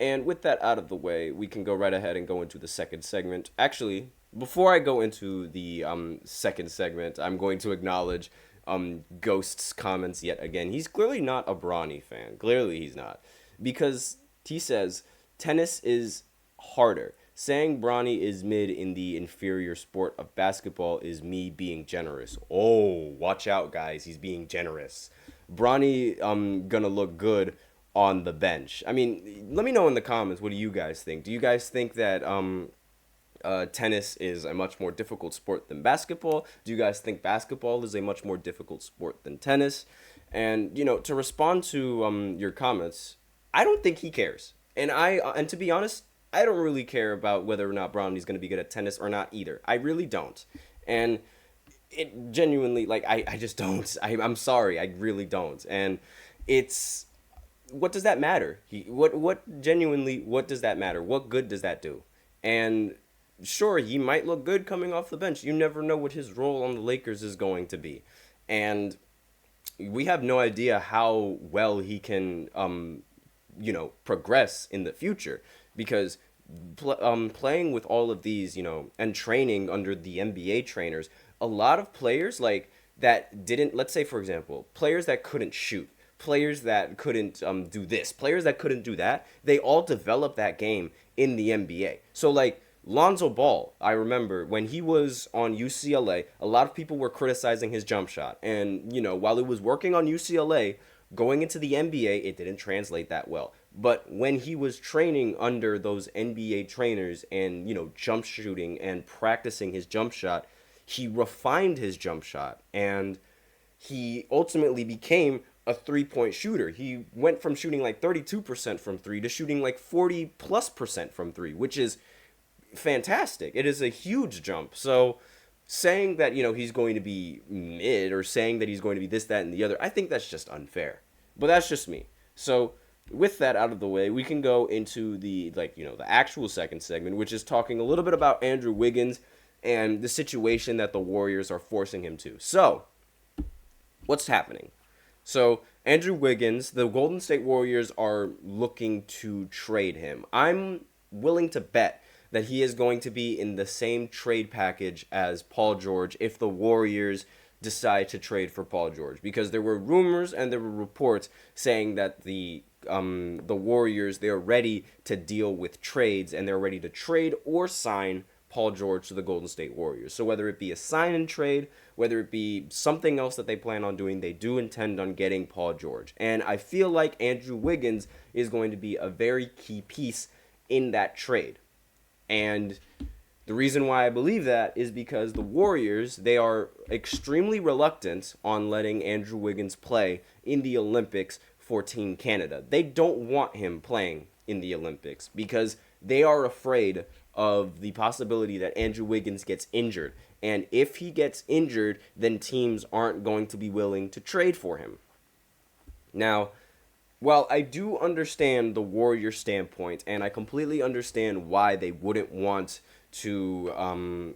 And with that out of the way, we can go right ahead and go into the second segment. Actually, before I go into the second segment, I'm going to acknowledge Ghost's comments yet again. He's clearly not a Bronny fan. Clearly, he's not. Because he says tennis is harder. Saying Bronny is mid in the inferior sport of basketball is me being generous. Oh, watch out, guys. He's being generous. Bronny gonna look good on the bench. I mean, let me know in the comments, what do you guys think? Do you guys think that tennis is a much more difficult sport than basketball? Do you guys think basketball is a much more difficult sport than tennis? And to respond to your comments, I don't think he cares. And to be honest, I don't really care about whether or not Bronny's going to be good at tennis or not either. I really don't. And it genuinely, like, I just don't. I'm sorry, I really don't. And it's, what does that matter? What does that matter? What good does that do? And sure, he might look good coming off the bench. You never know what his role on the Lakers is going to be. And we have no idea how well he can, progress in the future, because playing with all of these, and training under the NBA trainers, a lot of players like that didn't, let's say for example, players that couldn't shoot, players that couldn't do this, players that couldn't do that, they all developed that game in the NBA. So like Lonzo Ball, I remember when he was on UCLA, a lot of people were criticizing his jump shot. And, while it was working on UCLA, going into the NBA, it didn't translate that well. But when he was training under those NBA trainers and, jump shooting and practicing his jump shot, he refined his jump shot. And he ultimately became a three-point shooter. He went from shooting like 32% from three to shooting like 40+% from three, which is fantastic. It is a huge jump. So saying that, he's going to be mid, or saying that he's going to be this, that, and the other, I think that's just unfair. But that's just me. So with that out of the way, we can go into the actual second segment, which is talking a little bit about Andrew Wiggins and the situation that the Warriors are forcing him to. So what's happening? So Andrew Wiggins, the Golden State Warriors are looking to trade him. I'm willing to bet that he is going to be in the same trade package as Paul George if the Warriors decide to trade for Paul George, because there were rumors and there were reports saying that the Warriors, they're ready to deal with trades, and they're ready to trade or sign Paul George to the Golden State Warriors. So whether it be a sign and trade, whether it be something else that they plan on doing, they do intend on getting Paul George. And I feel like Andrew Wiggins is going to be a very key piece in that trade. And the reason why I believe that is because the Warriors, they are extremely reluctant on letting Andrew Wiggins play in the Olympics for Team Canada. They don't want him playing in the Olympics because they are afraid of the possibility that Andrew Wiggins gets injured. And if he gets injured, then teams aren't going to be willing to trade for him. Now, while I do understand the Warrior standpoint, and I completely understand why they wouldn't want to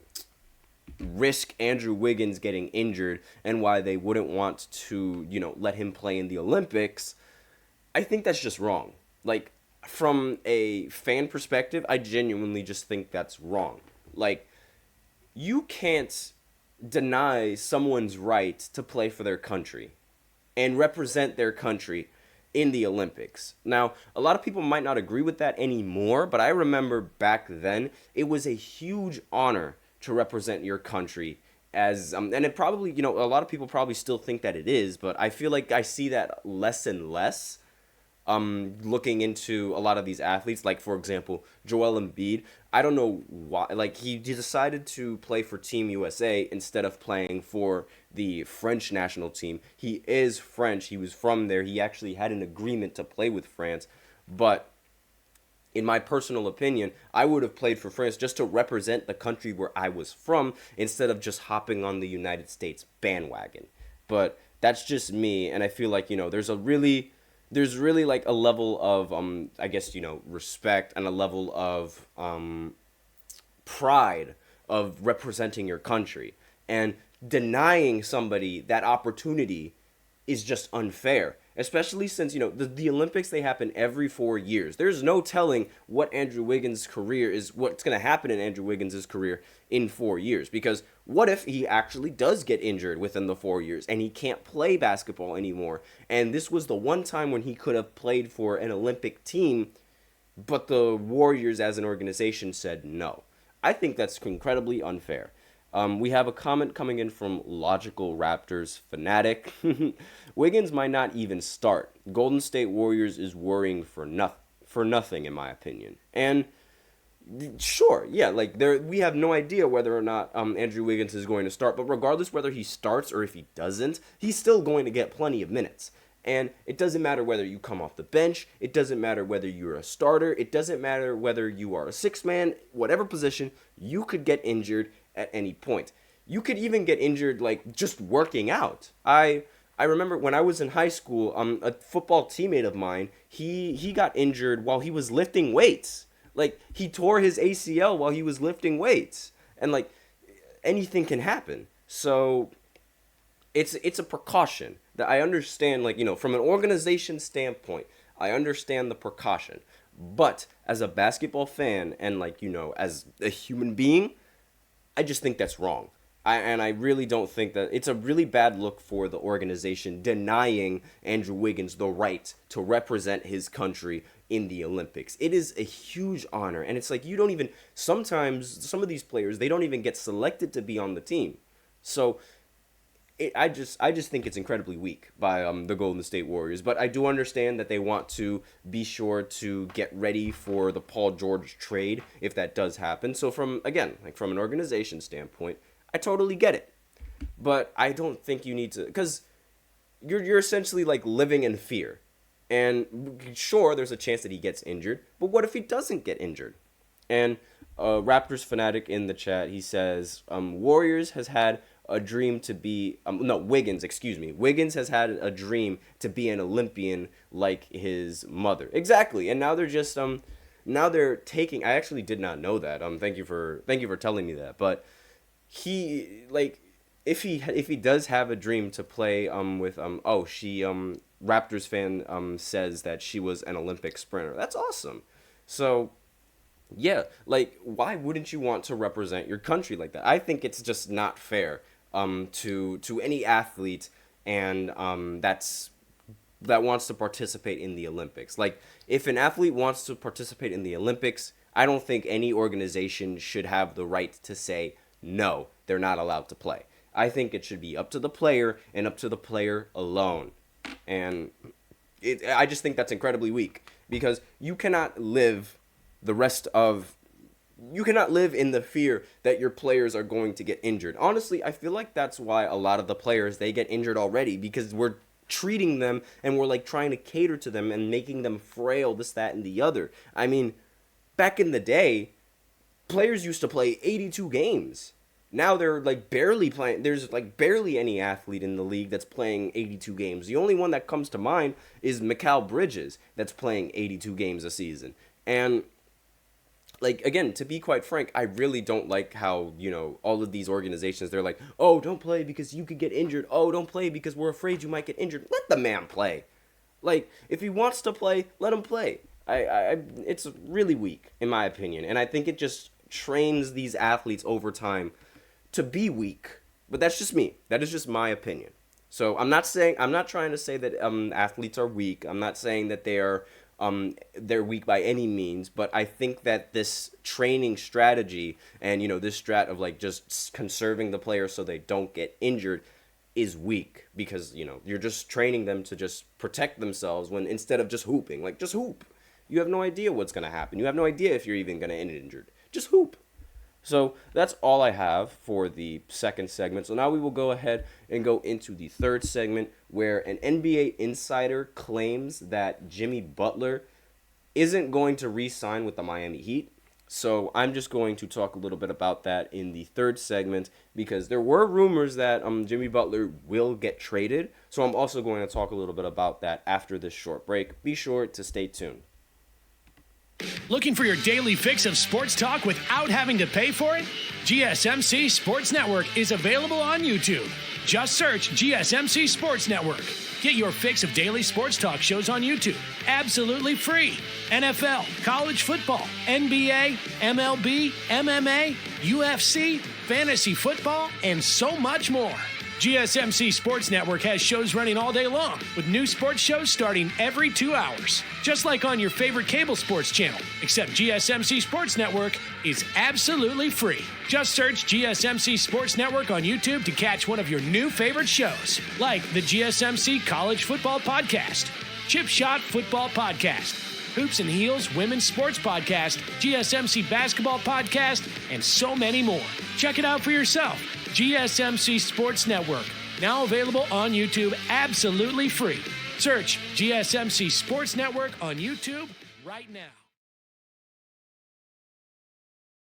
risk Andrew Wiggins getting injured, and why they wouldn't want to, let him play in the Olympics, I think that's just wrong. Like, from a fan perspective, I genuinely just think that's wrong. Like, you can't deny someone's right to play for their country and represent their country in the Olympics. Now, a lot of people might not agree with that anymore, but I remember back then, it was a huge honor to represent your country as, and it probably, a lot of people probably still think that it is, but I feel like I see that less and less. Looking into a lot of these athletes, like for example, Joel Embiid, I don't know why, like he decided to play for Team USA instead of playing for the French national team. He is French, he was from there, he actually had an agreement to play with France, but in my personal opinion, I would have played for France just to represent the country where I was from instead of just hopping on the United States bandwagon. But that's just me, and I feel like, there's really like a level of respect and a level of pride of representing your country, and denying somebody that opportunity is just unfair. especially since, the Olympics, they happen every 4 years. There's no telling what's going to happen in Andrew Wiggins' career in 4 years. Because what if he actually does get injured within the 4 years and he can't play basketball anymore? And this was the one time when he could have played for an Olympic team, but the Warriors as an organization said no. I think that's incredibly unfair. We have a comment coming in from Logical Raptors Fanatic. Wiggins might not even start. Golden State Warriors is worrying for nothing, in my opinion. And sure, yeah, we have no idea whether or not Andrew Wiggins is going to start. But regardless whether he starts or if he doesn't, he's still going to get plenty of minutes. And it doesn't matter whether you come off the bench. It doesn't matter whether you're a starter. It doesn't matter whether you are a six-man. Whatever position, you could get injured at any point. You could even get injured just working out. I remember when I was in high school, a football teammate of mine, he got injured while he was lifting weights. He tore his ACL while he was lifting weights. And anything can happen. So it's a precaution that I understand, from an organization standpoint, I understand the precaution. But as a basketball fan and as a human being, I just think that's wrong. I really don't think that it's a really bad look for the organization denying Andrew Wiggins the right to represent his country in the Olympics. It is a huge honor, and it's you don't even, sometimes some of these players, they don't even get selected to be on the team. So I just think it's incredibly weak by the Golden State Warriors. But I do understand that they want to be sure to get ready for the Paul George trade if that does happen. So from an organization standpoint, I totally get it. But I don't think you need to, because you're essentially living in fear. And sure, there's a chance that he gets injured, but what if he doesn't get injured? And Raptors Fanatic in the chat, he says, Warriors has had a dream to be Wiggins has had a dream to be an Olympian like his mother. Exactly. And now they're just now they're taking, I actually did not know that. Thank you for telling me that. But he if he does have a dream to play with Raptors fan says that she was an Olympic sprinter. That's awesome. So yeah, why wouldn't you want to represent your country like that? I think it's just not fair to any athlete and that wants to participate in the Olympics. If an athlete wants to participate in the Olympics, I don't think any organization should have the right to say no, they're not allowed to play. I think it should be up to the player and up to the player alone. And I just think that's incredibly weak, because you cannot live in the fear that your players are going to get injured. Honestly, I feel like that's why a lot of the players, they get injured already, because we're treating them and we're trying to cater to them and making them frail, this, that, and the other. I mean, back in the day, players used to play 82 games. Now they're barely playing. There's barely any athlete in the league that's playing 82 games. The only one that comes to mind is Mikal Bridges, that's playing 82 games a season. And again, to be quite frank, I really don't like how, all of these organizations, they're oh, don't play because you could get injured. Oh, don't play because we're afraid you might get injured. Let the man play. If he wants to play, let him play. It's really weak, in my opinion. And I think it just trains these athletes over time to be weak. But that's just me. That is just my opinion. So I'm not trying to say that athletes are weak. I'm not saying that they're weak by any means, but I think that this training strategy and, this strat of just conserving the players so they don't get injured is weak, because, you're just training them to just protect themselves when instead of just hooping, just hoop. You have no idea what's going to happen. You have no idea if you're even going to end injured. Just hoop. So that's all I have for the second segment. So now we will go ahead and go into the third segment, where an NBA insider claims that Jimmy Butler isn't going to re-sign with the Miami Heat. So I'm just going to talk a little bit about that in the third segment, because there were rumors that Jimmy Butler will get traded. So I'm also going to talk a little bit about that after this short break. Be sure to stay tuned. Looking for your daily fix of sports talk without having to pay for it? GSMC Sports Network is available on YouTube. Just search GSMC Sports Network. Get your fix of daily sports talk shows on YouTube, absolutely free. NFL, college football, NBA, MLB, MMA, UFC, fantasy football, and so much more. GSMC Sports Network has shows running all day long, with new sports shows starting every 2 hours. Just like on your favorite cable sports channel, except GSMC Sports Network is absolutely free. Just search GSMC Sports Network on YouTube to catch one of your new favorite shows, like the GSMC College Football Podcast, Chip Shot Football Podcast, Hoops and Heels Women's Sports Podcast, GSMC Basketball Podcast, and so many more. Check it out for yourself. GSMC Sports Network, now available on YouTube absolutely free. Search GSMC Sports Network on YouTube right now.